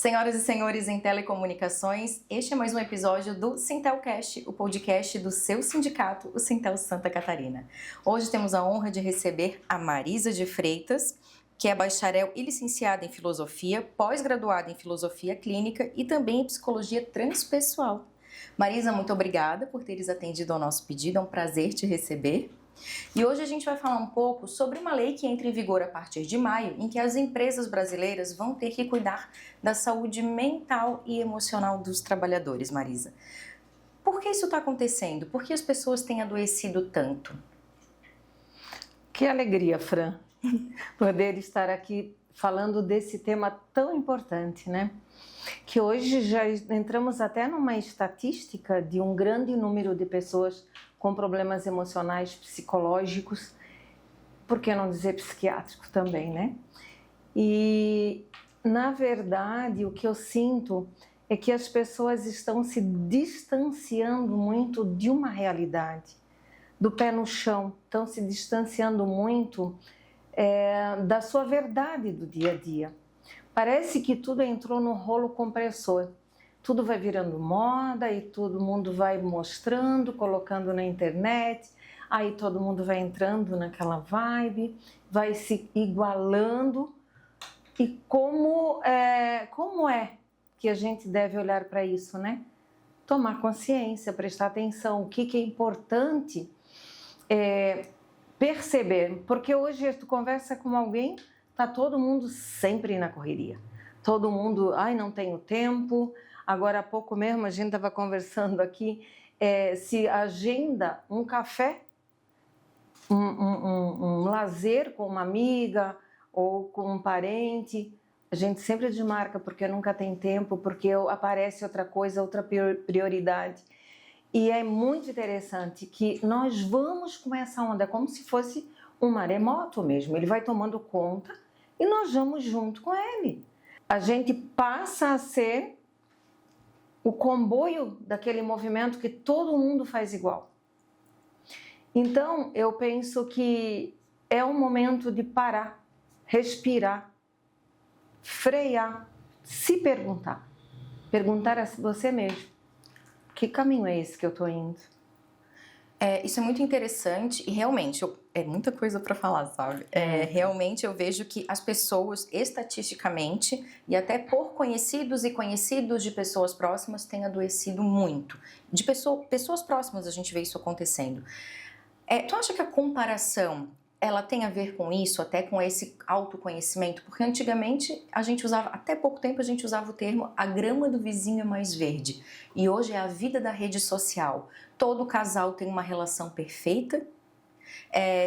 Senhoras e senhores em telecomunicações, este é mais um episódio do Sintelcast, o podcast do seu sindicato, o Sintel Santa Catarina. Hoje temos a honra de receber a Marisa de Freitas, que é bacharel e licenciada em filosofia, pós-graduada em filosofia clínica e também em psicologia transpessoal. Marisa, muito obrigada por teres atendido ao nosso pedido, é um prazer te receber. E hoje a gente vai falar um pouco sobre uma lei que entra em vigor a partir de maio, em que as empresas brasileiras vão ter que cuidar da saúde mental e emocional dos trabalhadores, Marisa. Por que isso está acontecendo? Por que as pessoas têm adoecido tanto? Que alegria, Fran, poder estar aqui falando desse tema tão importante, né? Que hoje já entramos até numa estatística de um grande número de pessoas com problemas emocionais, psicológicos, por que não dizer psiquiátricos também, né? E, na verdade, o que eu sinto é que as pessoas estão se distanciando muito de uma realidade, do pé no chão, estão se distanciando muito da sua verdade do dia a dia. Parece que tudo entrou no rolo compressor. Tudo vai virando moda e todo mundo vai mostrando, colocando na internet, aí todo mundo vai entrando naquela vibe, vai se igualando. E como é que a gente deve olhar para isso, né? Tomar consciência, prestar atenção, o que é importante perceber, porque hoje tu conversa com alguém, tá todo mundo sempre na correria, todo mundo, não tenho tempo. Agora há pouco mesmo a gente estava conversando aqui, se agenda um café, um lazer com uma amiga ou com um parente, a gente sempre desmarca porque nunca tem tempo, porque aparece outra coisa, outra prioridade. E é muito interessante que nós vamos com essa onda, como se fosse um maremoto mesmo, ele vai tomando conta e nós vamos junto com ele. A gente passa a ser o comboio daquele movimento que todo mundo faz igual. Então, eu penso que é um momento de parar, respirar, frear, se perguntar a você mesmo, que caminho é esse que eu estou indo? Isso é muito interessante e realmente é muita coisa para falar, sabe? Realmente eu vejo que as pessoas, estatisticamente, e até por conhecidos e conhecidos de pessoas próximas, têm adoecido muito. De pessoas próximas a gente vê isso acontecendo. Tu acha que a comparação, ela tem a ver com isso, até com esse autoconhecimento? Porque antigamente, até pouco tempo, a gente usava o termo a grama do vizinho é mais verde. E hoje é a vida da rede social. Todo casal tem uma relação perfeita,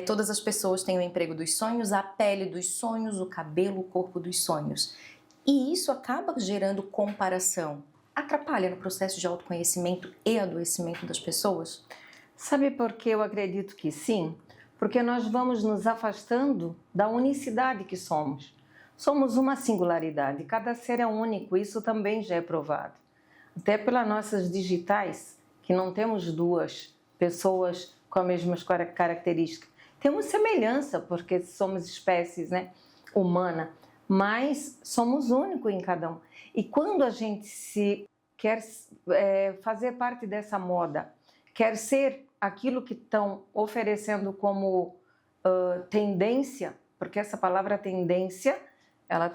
todas as pessoas têm o emprego dos sonhos, a pele dos sonhos, o cabelo, o corpo dos sonhos. E isso acaba gerando comparação. Atrapalha no processo de autoconhecimento e adoecimento das pessoas? Sabe por que eu acredito que sim? Porque nós vamos nos afastando da unicidade que somos. Somos uma singularidade, cada ser é único, isso também já é provado. Até pelas nossas digitais, que não temos duas pessoas com as mesmas características. Temos semelhança, porque somos espécies, né, humana, mas somos únicos em cada um. E quando a gente se quer fazer parte dessa moda, quer ser aquilo que estão oferecendo como tendência, porque essa palavra tendência, ela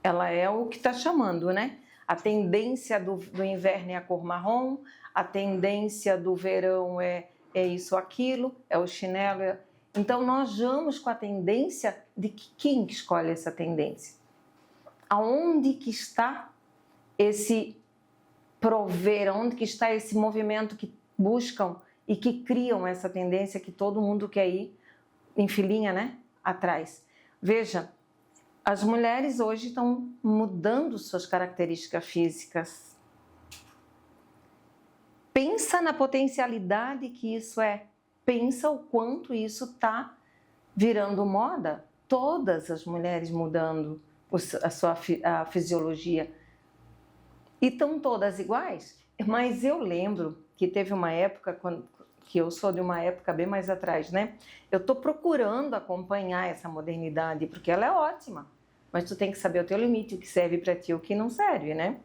ela é o que está chamando, né? A tendência do inverno é a cor marrom, a tendência do verão é isso, aquilo, é o chinelo. Então, nós vamos com a tendência de quem que escolhe essa tendência? Aonde que está esse prover, onde que está esse movimento que buscam e que criam essa tendência que todo mundo quer ir em filinha, né? Atrás. Veja, as mulheres hoje estão mudando suas características físicas. Pensa na potencialidade que isso é. Pensa o quanto isso está virando moda. Todas as mulheres mudando a fisiologia. E estão todas iguais. Mas eu lembro que teve uma época, que eu sou de uma época bem mais atrás, né? Eu estou procurando acompanhar essa modernidade, porque ela é ótima. mas tu tem que saber o teu limite, o que serve para ti e o que não serve, né?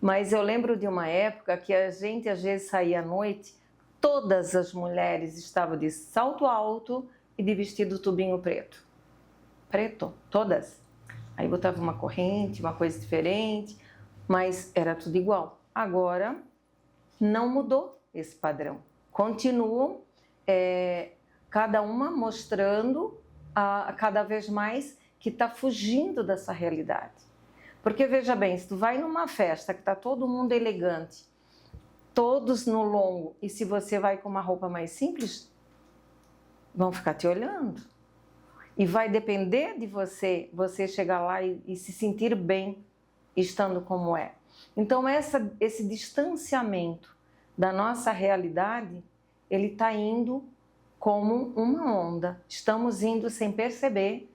Mas eu lembro de uma época que a gente às vezes saía à noite, todas as mulheres estavam de salto alto e de vestido tubinho preto. Preto, todas. Aí botava uma corrente, uma coisa diferente, mas era tudo igual. Agora, não mudou esse padrão. Continuam, cada uma mostrando cada vez mais que está fugindo dessa realidade. Porque, veja bem, se tu vai numa festa que está todo mundo elegante, todos no longo, e se você vai com uma roupa mais simples, vão ficar te olhando. E vai depender de você chegar lá e se sentir bem estando como é. Então, esse distanciamento da nossa realidade, ele está indo como uma onda. Estamos indo sem perceber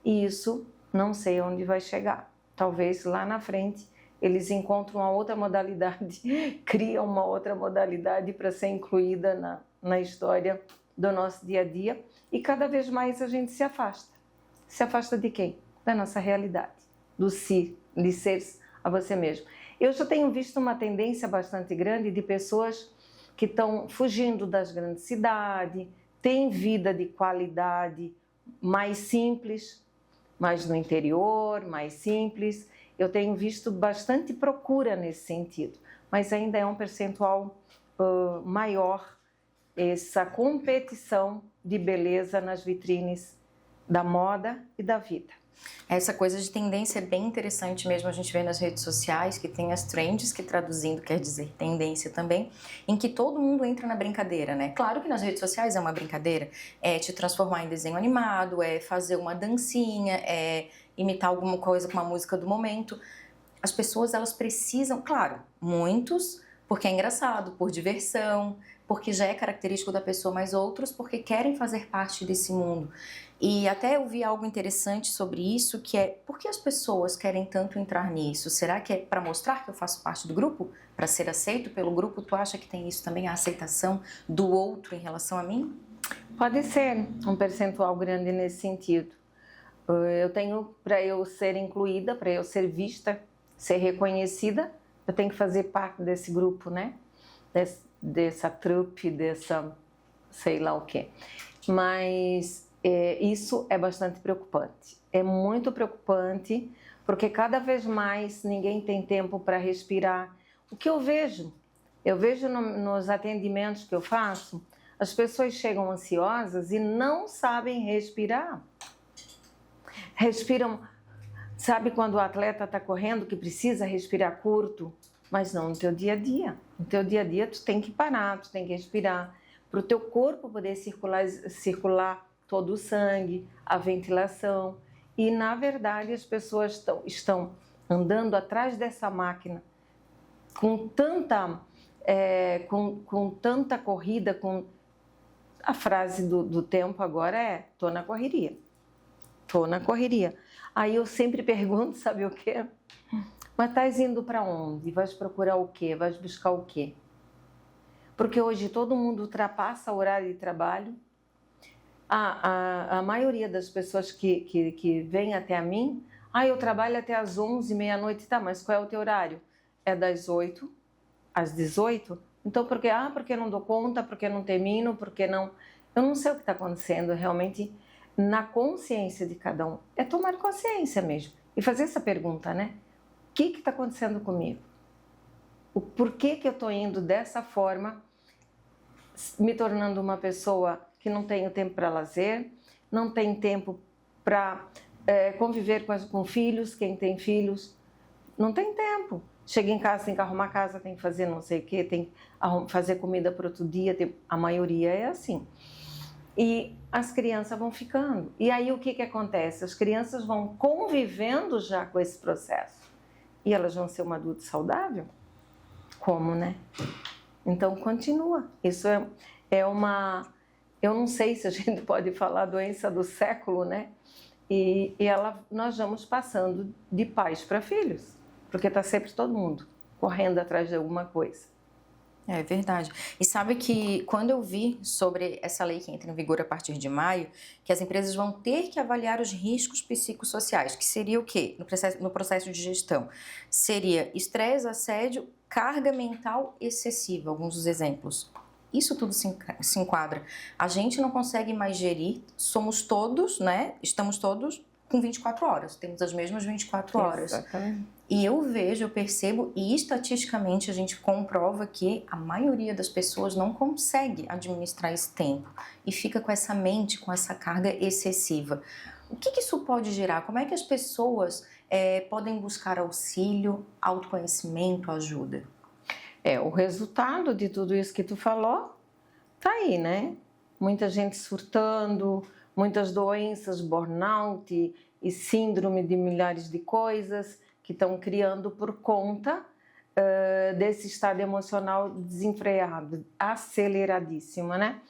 e isso não sei onde vai chegar. Talvez lá na frente eles encontram uma outra modalidade, criam uma outra modalidade para ser incluída na história do nosso dia a dia e cada vez mais a gente se afasta. Se afasta de quem? Da nossa realidade, do si, de ser a você mesmo. Eu já tenho visto uma tendência bastante grande de pessoas que estão fugindo das grandes cidades, têm vida de qualidade mais simples, mais no interior, mais simples. Eu tenho visto bastante procura nesse sentido, mas ainda é um percentual maior essa competição de beleza nas vitrines da moda e da vida. Essa coisa de tendência é bem interessante mesmo, a gente vê nas redes sociais que tem as trends, que traduzindo quer dizer tendência também, em que todo mundo entra na brincadeira, né? Claro que nas redes sociais é uma brincadeira, é te transformar em desenho animado, é fazer uma dancinha, é imitar alguma coisa com uma música do momento. As pessoas, elas precisam, claro, muitos, porque é engraçado, por diversão, porque já é característico da pessoa, mas outros porque querem fazer parte desse mundo. E até eu vi algo interessante sobre isso, que é por que as pessoas querem tanto entrar nisso? Será que é para mostrar que eu faço parte do grupo? Para ser aceito pelo grupo? Tu acha que tem isso também, a aceitação do outro em relação a mim? Pode ser um percentual grande nesse sentido. Eu tenho, para eu ser incluída, para eu ser vista, ser reconhecida, eu tenho que fazer parte desse grupo, né? Dessa trupe, dessa sei lá o quê. Mas isso é bastante preocupante. É muito preocupante porque cada vez mais ninguém tem tempo para respirar. O que eu vejo nos atendimentos que eu faço, as pessoas chegam ansiosas e não sabem respirar. Respiram, sabe quando o atleta está correndo que precisa respirar curto? Mas não no teu dia a dia. No teu dia a dia tu tem que parar, tu tem que respirar para o teu corpo poder circular todo o sangue, a ventilação. E na verdade as pessoas estão andando atrás dessa máquina com tanta corrida, com a frase do tempo agora é: tô na correria. Tô na correria. Aí eu sempre pergunto, sabe o quê? Mas estás indo para onde? Vais procurar o quê? Vais buscar o quê? Porque hoje todo mundo ultrapassa o horário de trabalho. A maioria das pessoas que vêm até a mim, eu trabalho até às 11, meia-noite, tá, mas qual é o teu horário? É das 8 às 18? Então, porque não dou conta, porque não termino, porque não... Eu não sei o que está acontecendo realmente na consciência de cada um. É tomar consciência mesmo e fazer essa pergunta, né? O que está acontecendo comigo? Por que eu estou indo dessa forma, me tornando uma pessoa que não tem tempo para lazer, não tem tempo para conviver com filhos, quem tem filhos, não tem tempo. Chega em casa, tem que arrumar a casa, tem que fazer não sei o quê, tem que fazer comida para outro dia, a maioria é assim. E as crianças vão ficando. E aí o que acontece? As crianças vão convivendo já com esse processo. E elas vão ser uma adulta saudável? Como, né? Então, continua. Isso é uma... Eu não sei se a gente pode falar doença do século, né? E nós vamos passando de pais para filhos. Porque está sempre todo mundo correndo atrás de alguma coisa. É verdade. E sabe que quando eu vi sobre essa lei que entra em vigor a partir de maio, que as empresas vão ter que avaliar os riscos psicossociais, que seria o quê? No processo de gestão. Seria estresse, assédio, carga mental excessiva, alguns dos exemplos. Isso tudo se enquadra. A gente não consegue mais gerir, somos todos, né? Estamos todos com 24 horas, temos as mesmas 24 horas. Exatamente. E eu percebo, e estatisticamente a gente comprova que a maioria das pessoas não consegue administrar esse tempo e fica com essa mente, com essa carga excessiva. O que isso pode gerar? Como é que as pessoas podem buscar auxílio, autoconhecimento, ajuda? O resultado de tudo isso que tu falou tá aí, né? Muita gente surtando, muitas doenças, burnout e síndrome de milhares de coisas que estão criando por conta desse estado emocional desenfreado, aceleradíssimo, né?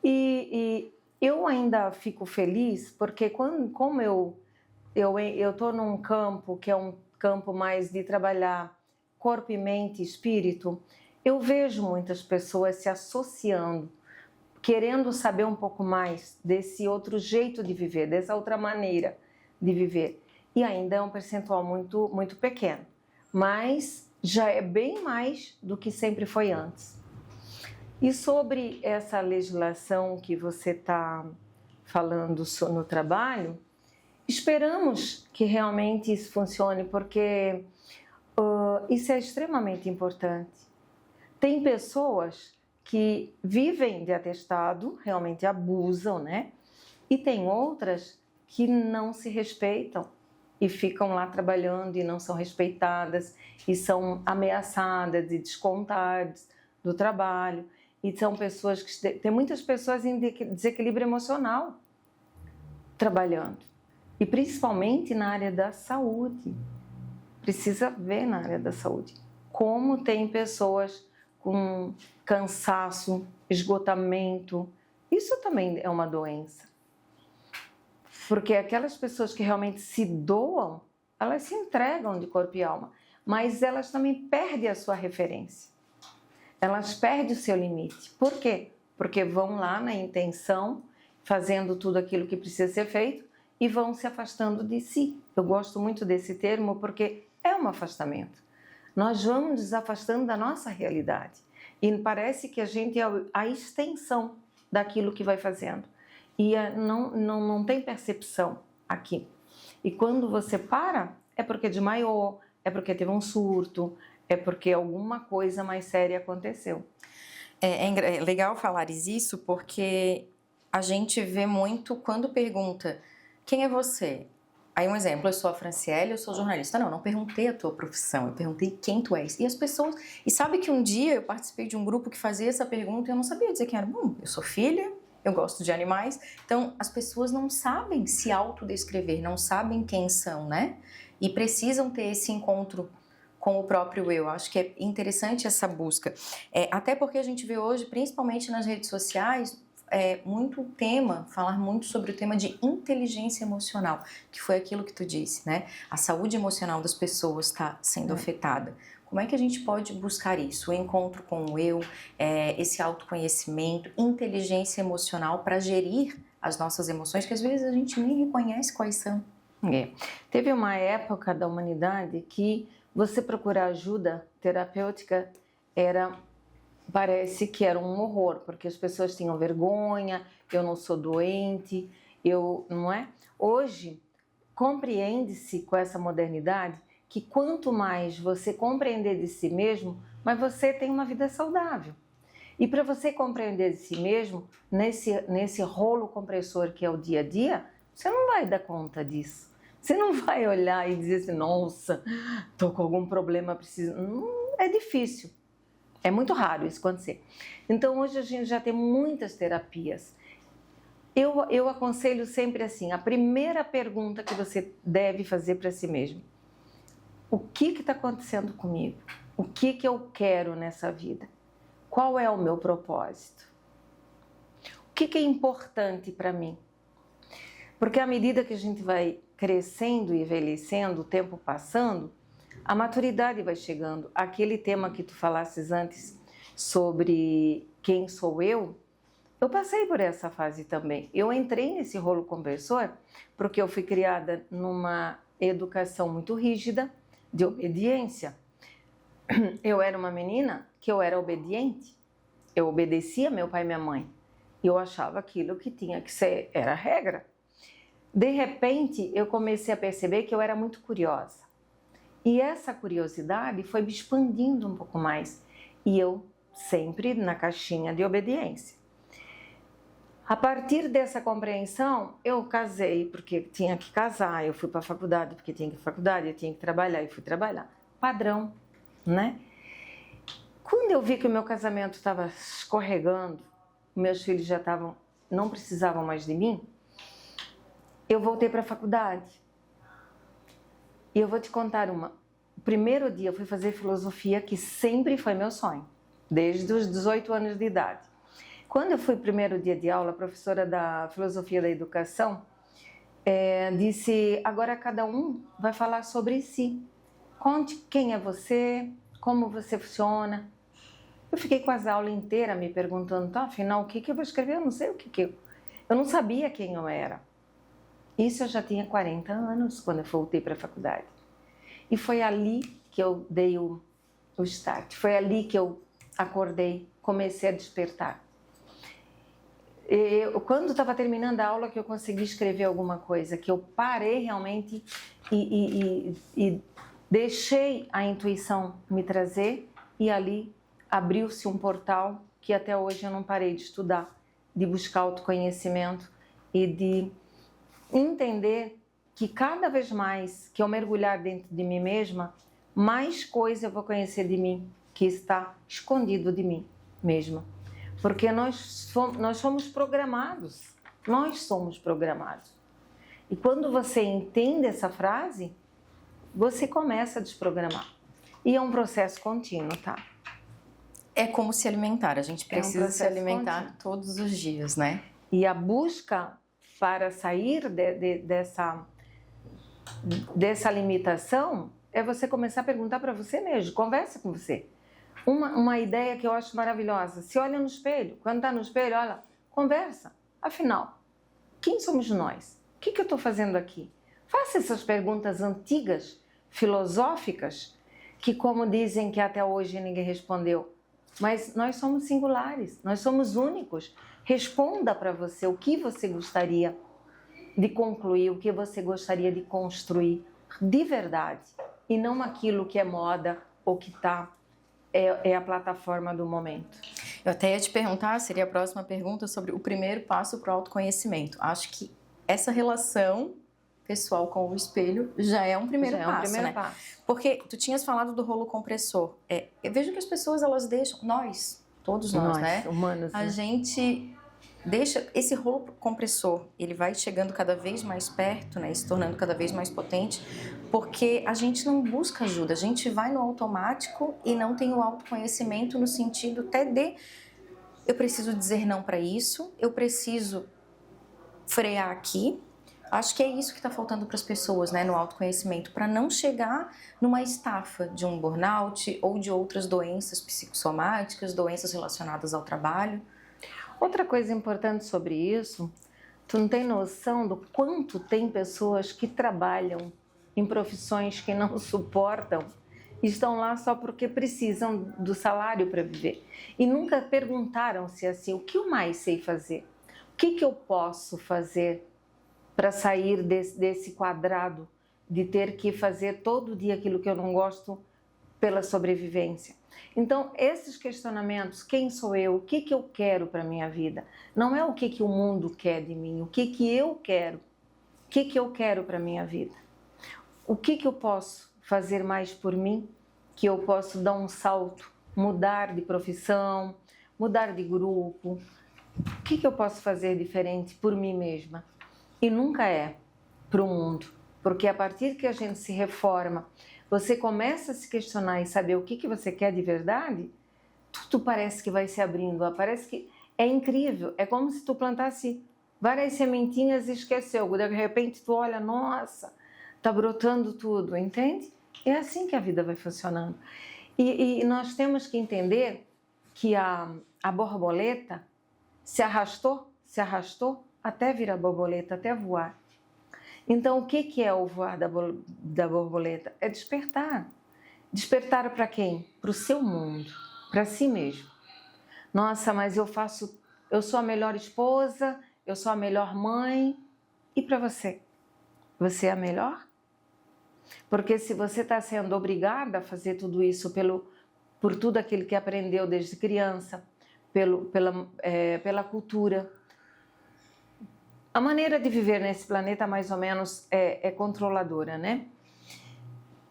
E eu ainda fico feliz porque como eu estou num campo que é um campo mais de trabalhar corpo e mente, espírito, eu vejo muitas pessoas se associando, querendo saber um pouco mais desse outro jeito de viver, dessa outra maneira de viver. E ainda é um percentual muito, muito pequeno, mas já é bem mais do que sempre foi antes. E sobre essa legislação que você está falando no trabalho, esperamos que realmente isso funcione, porque isso é extremamente importante. Tem pessoas que vivem de atestado, realmente abusam, né? E tem outras que não se respeitam e ficam lá trabalhando e não são respeitadas e são ameaçadas e descontadas do trabalho. E são pessoas que... Tem muitas pessoas em desequilíbrio emocional trabalhando. E principalmente na área da saúde. Precisa ver na área da saúde como tem pessoas com cansaço, esgotamento. Isso também é uma doença. Porque aquelas pessoas que realmente se doam, elas se entregam de corpo e alma, mas elas também perdem a sua referência. Elas perdem o seu limite. Por quê? Porque vão lá na intenção, fazendo tudo aquilo que precisa ser feito e vão se afastando de si. Eu gosto muito desse termo porque é um afastamento. Nós vamos nos afastando da nossa realidade e parece que a gente é a extensão daquilo que vai fazendo e não tem percepção aqui. E quando você para, é porque desmaiou, é porque teve um surto, é porque alguma coisa mais séria aconteceu. É legal falar isso porque a gente vê muito quando pergunta quem é você? Aí um exemplo, eu sou a Franciele, eu sou jornalista. Não perguntei a tua profissão, eu perguntei quem tu és. E as pessoas... E sabe que um dia eu participei de um grupo que fazia essa pergunta e eu não sabia dizer quem era. Eu sou filha, eu gosto de animais. Então, as pessoas não sabem se autodescrever, não sabem quem são, né? E precisam ter esse encontro com o próprio eu. Acho que é interessante essa busca. Até porque a gente vê hoje, principalmente nas redes sociais... falar muito sobre o tema de inteligência emocional, que foi aquilo que tu disse, né? A saúde emocional das pessoas está sendo afetada. Como é que a gente pode buscar isso? O encontro com o eu, esse autoconhecimento, inteligência emocional para gerir as nossas emoções, que às vezes a gente nem reconhece quais são. Teve uma época da humanidade que você procurar ajuda terapêutica parece que era um horror, porque as pessoas tinham vergonha, eu não sou doente, não é? Hoje, compreende-se com essa modernidade que quanto mais você compreender de si mesmo, mais você tem uma vida saudável. E para você compreender de si mesmo, nesse rolo compressor que é o dia a dia, você não vai dar conta disso. Você não vai olhar e dizer assim, nossa, estou com algum problema, preciso... é difícil. É muito raro isso acontecer. Então, hoje a gente já tem muitas terapias. Eu aconselho sempre assim, a primeira pergunta que você deve fazer para si mesmo. O que está acontecendo comigo? O que eu quero nessa vida? Qual é o meu propósito? O que é importante para mim? Porque à medida que a gente vai crescendo e envelhecendo, o tempo passando, a maturidade vai chegando. Aquele tema que tu falasses antes sobre quem sou eu passei por essa fase também. Eu entrei nesse rolo compressor porque eu fui criada numa educação muito rígida, de obediência. Eu era uma menina que eu era obediente, eu obedecia meu pai e minha mãe. Eu achava aquilo que tinha que ser, era a regra. De repente, eu comecei a perceber que eu era muito curiosa. E essa curiosidade foi me expandindo um pouco mais. E eu sempre na caixinha de obediência. A partir dessa compreensão, eu casei porque tinha que casar, eu fui para a faculdade porque tinha que ir para a faculdade, eu tinha que trabalhar e fui trabalhar. Padrão, né? Quando eu vi que o meu casamento estava escorregando, meus filhos já não precisavam mais de mim, eu voltei para a faculdade. E eu vou te contar o primeiro dia eu fui fazer filosofia, que sempre foi meu sonho, desde os 18 anos de idade. Quando eu fui primeiro dia de aula, a professora da filosofia da educação disse, agora cada um vai falar sobre si. Conte quem é você, como você funciona. Eu fiquei quase a aula inteira me perguntando, tá, afinal, o que eu vou escrever? Eu não sei o que eu não sabia quem eu era. Isso eu já tinha 40 anos quando eu voltei para a faculdade. E foi ali que eu dei o start, foi ali que eu acordei, comecei a despertar. Quando estava terminando a aula que eu consegui escrever alguma coisa, que eu parei realmente e deixei a intuição me trazer, e ali abriu-se um portal que até hoje eu não parei de estudar, de buscar autoconhecimento e de entender que cada vez mais que eu mergulhar dentro de mim mesma, mais coisa eu vou conhecer de mim, que está escondido de mim mesma. Porque nós somos programados, nós somos programados. E quando você entende essa frase, você começa a desprogramar. E é um processo contínuo, tá? É como se alimentar, a gente precisa se alimentar contínuo. Todos os dias, né? E a busca para sair dessa limitação é você começar a perguntar para você mesmo, conversa com você. Uma ideia que eu acho maravilhosa, se olha no espelho, quando está no espelho, olha, conversa. Afinal, quem somos nós? O que eu estou fazendo aqui? Faça essas perguntas antigas, filosóficas, que como dizem que até hoje ninguém respondeu. Mas nós somos singulares, nós somos únicos. Responda para você o que você gostaria de concluir, o que você gostaria de construir de verdade. E não aquilo que é moda ou que é a plataforma do momento. Eu até ia te perguntar, seria a próxima pergunta, sobre o primeiro passo para o autoconhecimento. Acho que essa relação pessoal com o espelho já é um primeiro passo, né? Porque tu tinhas falado do rolo compressor. Eu vejo que as pessoas, elas deixam, todos nós, né? Humanos, a gente deixa esse rolo compressor, ele vai chegando cada vez mais perto, né? Se tornando cada vez mais potente, porque a gente não busca ajuda, a gente vai no automático e não tem o autoconhecimento no sentido até de eu preciso dizer não para isso, eu preciso frear aqui. Acho que é isso que está faltando para as pessoas, né, no autoconhecimento, para não chegar numa estafa de um burnout ou de outras doenças psicossomáticas, doenças relacionadas ao trabalho. Outra coisa importante sobre isso, tu não tem noção do quanto tem pessoas que trabalham em profissões que não suportam e estão lá só porque precisam do salário para viver. E nunca perguntaram-se assim, o que eu mais sei fazer? O que eu posso fazer para sair desse quadrado de ter que fazer todo dia aquilo que eu não gosto pela sobrevivência? Então, esses questionamentos, quem sou eu, o que eu quero para a minha vida, não é o que o mundo quer de mim, o que eu quero, o que eu quero para a minha vida. O que eu posso fazer mais por mim, que eu posso dar um salto, mudar de profissão, mudar de grupo, o que eu posso fazer diferente por mim mesma. E nunca é para o mundo, porque a partir que a gente se reforma, você começa a se questionar e saber o que você quer de verdade, tudo parece que vai se abrindo, parece que é incrível, é como se tu plantasse várias sementinhas e esqueceu, de repente tu olha, nossa, tá brotando tudo, entende? É assim que a vida vai funcionando. E nós temos que entender que a borboleta se arrastou até virar borboleta, até voar. Então, o que é o voar da borboleta? É despertar. Despertar para quem? Para o seu mundo, para si mesmo. Nossa, mas eu sou a melhor esposa, eu sou a melhor mãe. E para você? Você é a melhor? Porque se você está sendo obrigada a fazer tudo isso por tudo aquilo que aprendeu desde criança, pela cultura, a maneira de viver nesse planeta mais ou menos é controladora, né?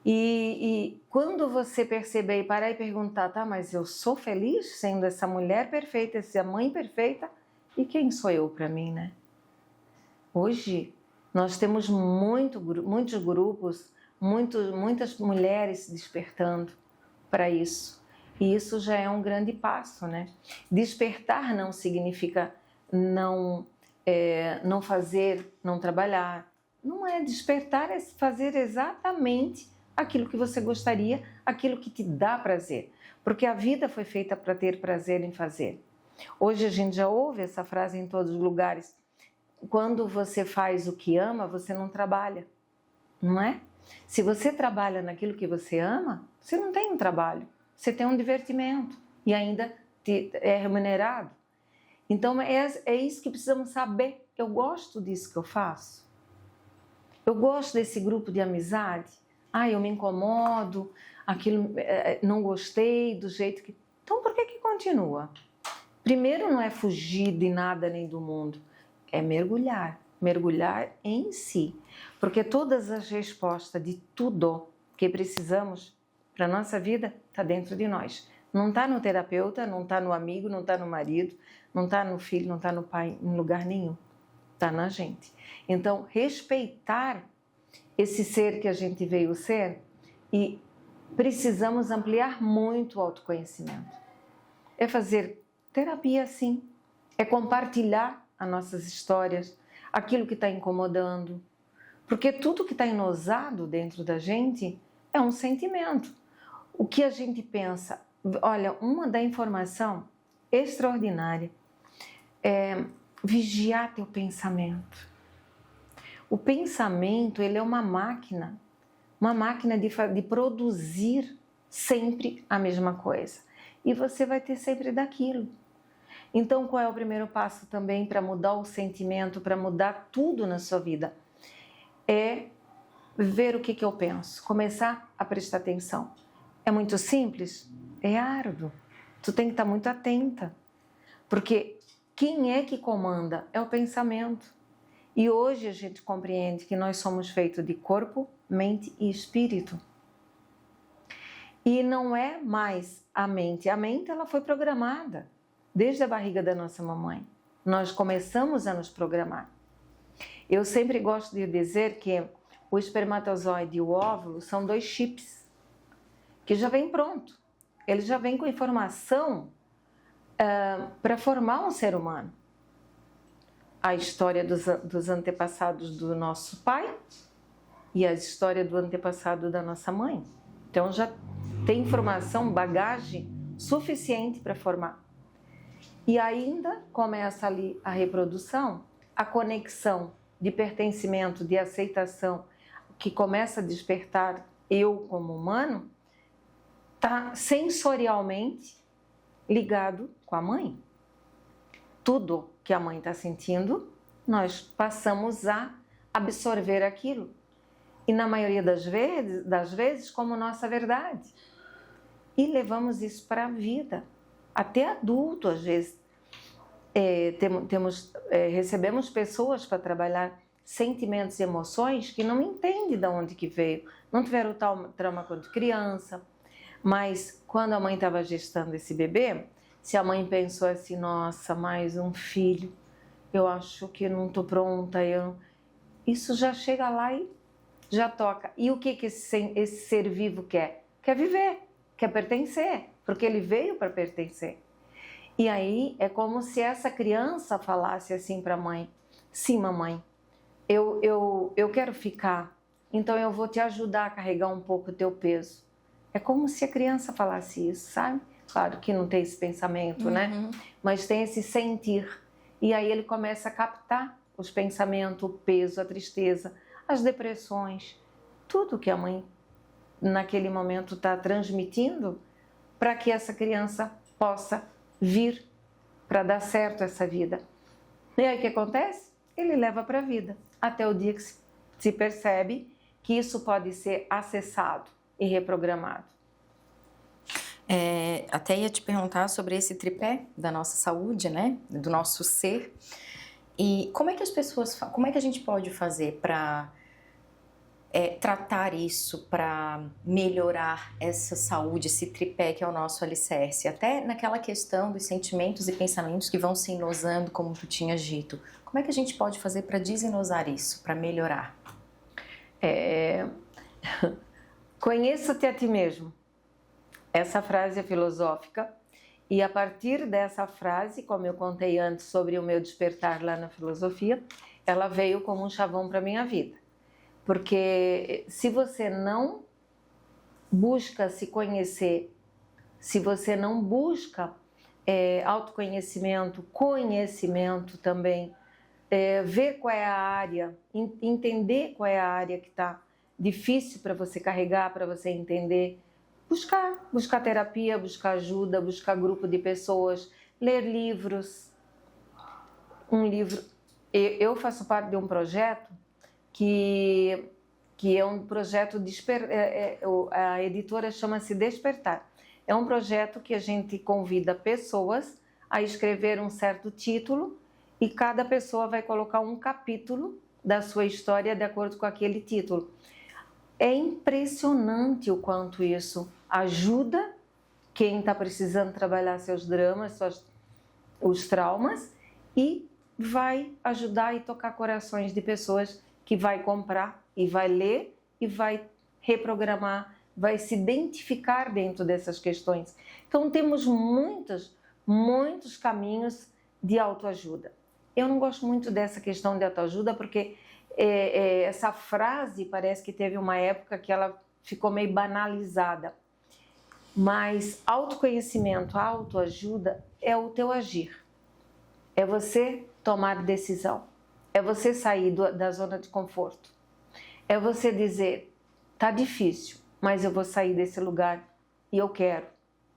E quando você perceber e parar e perguntar, tá, mas eu sou feliz sendo essa mulher perfeita, essa mãe perfeita, e quem sou eu para mim, né? Hoje nós temos muitos grupos, muitas mulheres despertando para isso. E isso já é um grande passo, né? Despertar não significa não fazer, não trabalhar. Não é despertar, é fazer exatamente aquilo que você gostaria, aquilo que te dá prazer. Porque a vida foi feita para ter prazer em fazer. Hoje a gente já ouve essa frase em todos os lugares. Quando você faz o que ama, você não trabalha, não é? Se você trabalha naquilo que você ama, você não tem um trabalho, você tem um divertimento e ainda é remunerado. Então é isso que precisamos saber. Eu gosto disso que eu faço. Eu gosto desse grupo de amizade. Eu me incomodo, aquilo não gostei do jeito que... Então por que continua? Primeiro não é fugir de nada nem do mundo, é mergulhar em si. Porque todas as respostas de tudo que precisamos para a nossa vida está dentro de nós. Não está no terapeuta, não está no amigo, não está no marido, não está no filho, não está no pai, em lugar nenhum. Está na gente. Então, respeitar esse ser que a gente veio ser, e precisamos ampliar muito o autoconhecimento. É fazer terapia, sim. É compartilhar as nossas histórias, aquilo que está incomodando. Porque tudo que está enosado dentro da gente é um sentimento. O que a gente pensa... Olha, uma da informação extraordinária é vigiar teu pensamento. O pensamento, ele é uma máquina de produzir sempre a mesma coisa. E você vai ter sempre daquilo. Então, qual é o primeiro passo também para mudar o sentimento, para mudar tudo na sua vida? É ver o que eu penso, começar a prestar atenção. É muito simples? É árduo. Tu tem que estar muito atenta. Porque quem é que comanda? É o pensamento. E hoje a gente compreende que nós somos feitos de corpo, mente e espírito. E não é mais a mente. A mente, ela foi programada desde a barriga da nossa mamãe. Nós começamos a nos programar. Eu sempre gosto de dizer que o espermatozoide e o óvulo são 2 chips que já vem pronto. Ele já vem com informação para formar um ser humano. A história dos antepassados do nosso pai e a história do antepassado da nossa mãe. Então já tem informação, bagagem suficiente para formar. E ainda começa ali a reprodução, a conexão de pertencimento, de aceitação, que começa a despertar eu como humano, está sensorialmente ligado com a mãe. Tudo que a mãe está sentindo, nós passamos a absorver aquilo. E na maioria das vezes como nossa verdade. E levamos isso para a vida. Até adulto, às vezes, recebemos pessoas para trabalhar sentimentos e emoções que não entendem de onde que veio. Não tiveram tal trauma quanto criança. Mas quando a mãe estava gestando esse bebê, se a mãe pensou assim, nossa, mais um filho, eu acho que não estou pronta, isso já chega lá e já toca. E o que esse ser vivo quer? Quer viver, quer pertencer, porque ele veio para pertencer. E aí é como se essa criança falasse assim para a mãe, sim, mamãe, eu quero ficar, então eu vou te ajudar a carregar um pouco o teu peso. É como se a criança falasse isso, sabe? Claro que não tem esse pensamento, né? Mas tem esse sentir. E aí ele começa a captar os pensamentos, o peso, a tristeza, as depressões, tudo que a mãe naquele momento está transmitindo para que essa criança possa vir para dar certo essa vida. E aí o que acontece? Ele leva para a vida, até o dia que se percebe que isso pode ser acessado e reprogramado. Até ia te perguntar sobre esse tripé da nossa saúde, né? Do nosso ser. E como é que a gente pode fazer para tratar isso, para melhorar essa saúde, esse tripé que é o nosso alicerce? Até naquela questão dos sentimentos e pensamentos que vão se enosando, como tu tinhas dito. Como é que a gente pode fazer para desenosar isso, para melhorar? Conheça-te a ti mesmo. Essa frase é filosófica e a partir dessa frase, como eu contei antes sobre o meu despertar lá na filosofia, ela veio como um chavão para a minha vida. Porque se você não busca se conhecer, se você não busca autoconhecimento, conhecimento também, ver qual é a área, entender qual é a área que está difícil para você carregar, para você entender, buscar terapia, buscar ajuda, buscar grupo de pessoas, ler livros. Eu faço parte de um projeto que é um projeto a editora chama-se Despertar. É um projeto que a gente convida pessoas a escrever um certo título e cada pessoa vai colocar um capítulo da sua história de acordo com aquele título. É impressionante o quanto isso ajuda quem está precisando trabalhar seus dramas, os traumas, e vai ajudar e tocar corações de pessoas que vai comprar e vai ler e vai reprogramar, vai se identificar dentro dessas questões. Então temos muitos caminhos de autoajuda. Eu não gosto muito dessa questão de autoajuda porque essa frase parece que teve uma época que ela ficou meio banalizada. Mas autoconhecimento, autoajuda é o teu agir. É você tomar decisão. É você sair da zona de conforto. É você dizer, tá difícil, mas eu vou sair desse lugar e eu quero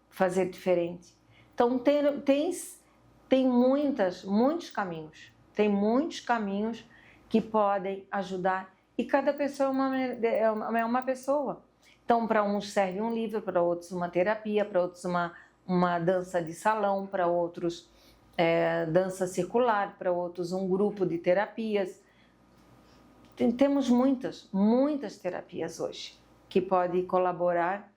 fazer diferente. Então tem muitos caminhos. Tem muitos caminhos que podem ajudar e cada pessoa é uma pessoa. Então, para uns serve um livro, para outros uma terapia, para outros uma dança de salão, para outros dança circular, para outros um grupo de terapias. Temos muitas terapias hoje que podem colaborar.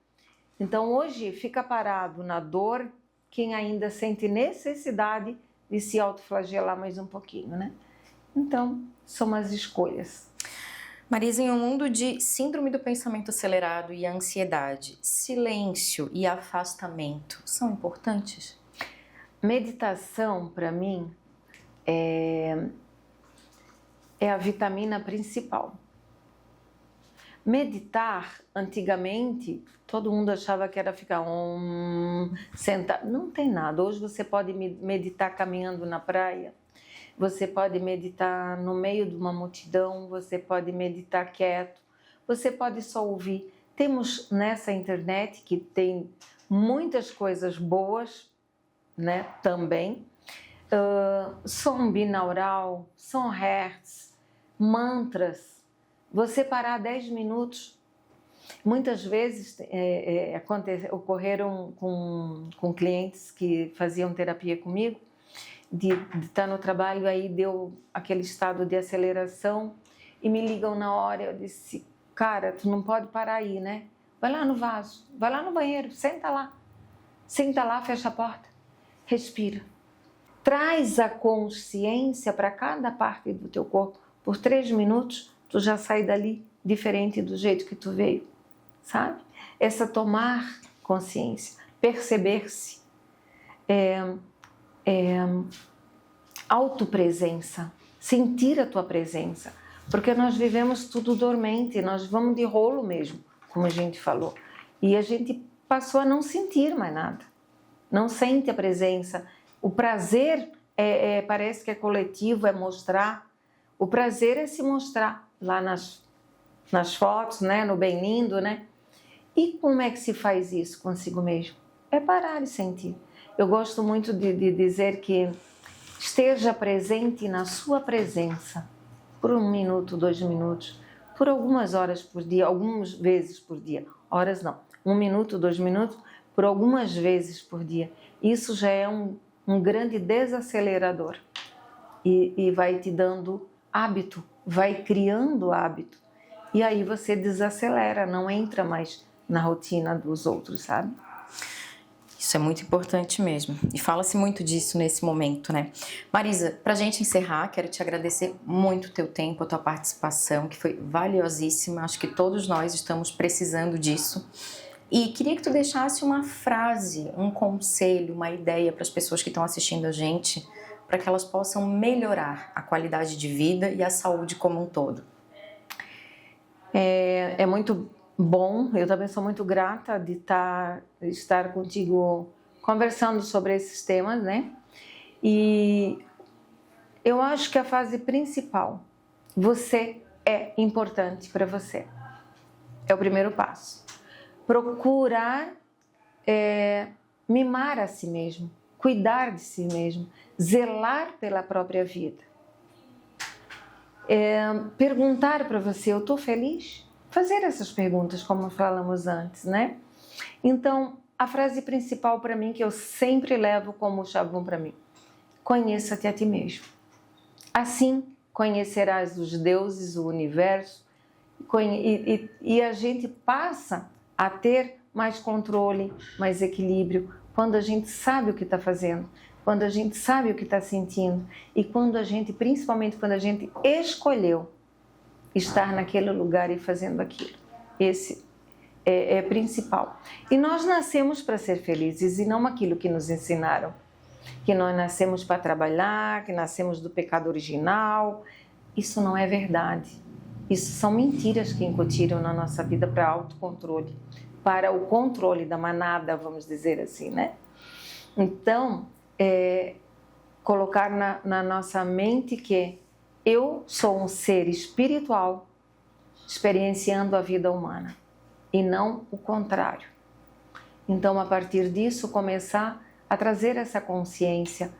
Então, hoje fica parado na dor quem ainda sente necessidade de se autoflagelar mais um pouquinho, né? Então, são as escolhas. Marisa, em um mundo de síndrome do pensamento acelerado e ansiedade, silêncio e afastamento são importantes? Meditação, para mim, é a vitamina principal. Meditar, antigamente, todo mundo achava que era ficar sentado. Não tem nada. Hoje você pode meditar caminhando na praia. Você pode meditar no meio de uma multidão, você pode meditar quieto, você pode só ouvir. Temos nessa internet que tem muitas coisas boas, né, também. Som binaural, som hertz, mantras. Você parar 10 minutos. Muitas vezes ocorreram com clientes que faziam terapia comigo, de estar no trabalho, aí deu aquele estado de aceleração e me ligam na hora. Eu disse, cara, tu não pode parar aí, né? Vai lá no vaso, vai lá no banheiro, senta lá, fecha a porta, respira. Traz a consciência para cada parte do teu corpo. Por 3 minutos, tu já sai dali diferente do jeito que tu veio, sabe? Essa tomar consciência, perceber-se, autopresença, sentir a tua presença, porque nós vivemos tudo dormente, nós vamos de rolo mesmo, como a gente falou, e a gente passou a não sentir mais nada, não sente a presença. O prazer parece que é coletivo, é mostrar. O prazer é se mostrar lá nas fotos, né? No bem lindo, né? E como é que se faz isso consigo mesmo? É parar e sentir. Eu gosto muito de dizer que esteja presente na sua presença por 1 minuto, 2 minutos, por algumas horas por dia, algumas vezes por dia. Horas não, 1 minuto, 2 minutos, por algumas vezes por dia. Isso já é um grande desacelerador e vai te dando hábito, vai criando hábito. E aí você desacelera, não entra mais na rotina dos outros, sabe? Isso é muito importante mesmo. E fala-se muito disso nesse momento, né? Marisa, pra gente encerrar, quero te agradecer muito o teu tempo, a tua participação, que foi valiosíssima. Acho que todos nós estamos precisando disso. E queria que tu deixasse uma frase, um conselho, uma ideia para as pessoas que estão assistindo a gente, para que elas possam melhorar a qualidade de vida e a saúde como um todo. É muito bom, eu também sou muito grata de estar contigo conversando sobre esses temas, né? E eu acho que a fase principal, você é importante para você. É o primeiro passo. Procurar mimar a si mesmo, cuidar de si mesmo, zelar pela própria vida. Perguntar para você, eu estou feliz? Fazer essas perguntas, como falamos antes, né? Então, a frase principal para mim, que eu sempre levo como chavão para mim: conheça-te a ti mesmo. Assim, conhecerás os deuses, o universo, e a gente passa a ter mais controle, mais equilíbrio, quando a gente sabe o que está fazendo, quando a gente sabe o que está sentindo e quando a gente, principalmente quando a gente escolheu estar naquele lugar e fazendo aquilo. Esse é principal. E nós nascemos para ser felizes e não aquilo que nos ensinaram. Que nós nascemos para trabalhar, que nascemos do pecado original. Isso não é verdade. Isso são mentiras que incutiram na nossa vida para autocontrole, para o controle da manada, vamos dizer assim, né? Então, colocar na nossa mente que eu sou um ser espiritual experienciando a vida humana e não o contrário. Então, a partir disso, começar a trazer essa consciência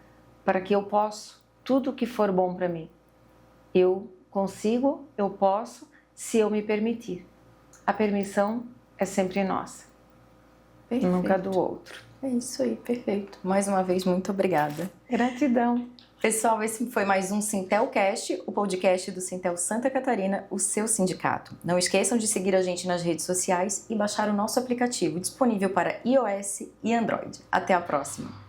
para que eu possa, tudo que for bom para mim, eu consigo, eu posso, se eu me permitir. A permissão é sempre nossa, Perfeito. Nunca do outro. É isso aí, perfeito. Mais uma vez, muito obrigada. Gratidão. Pessoal, esse foi mais um Sintelcast, o podcast do Sintel Santa Catarina, o seu sindicato. Não esqueçam de seguir a gente nas redes sociais e baixar o nosso aplicativo disponível para iOS e Android. Até a próxima!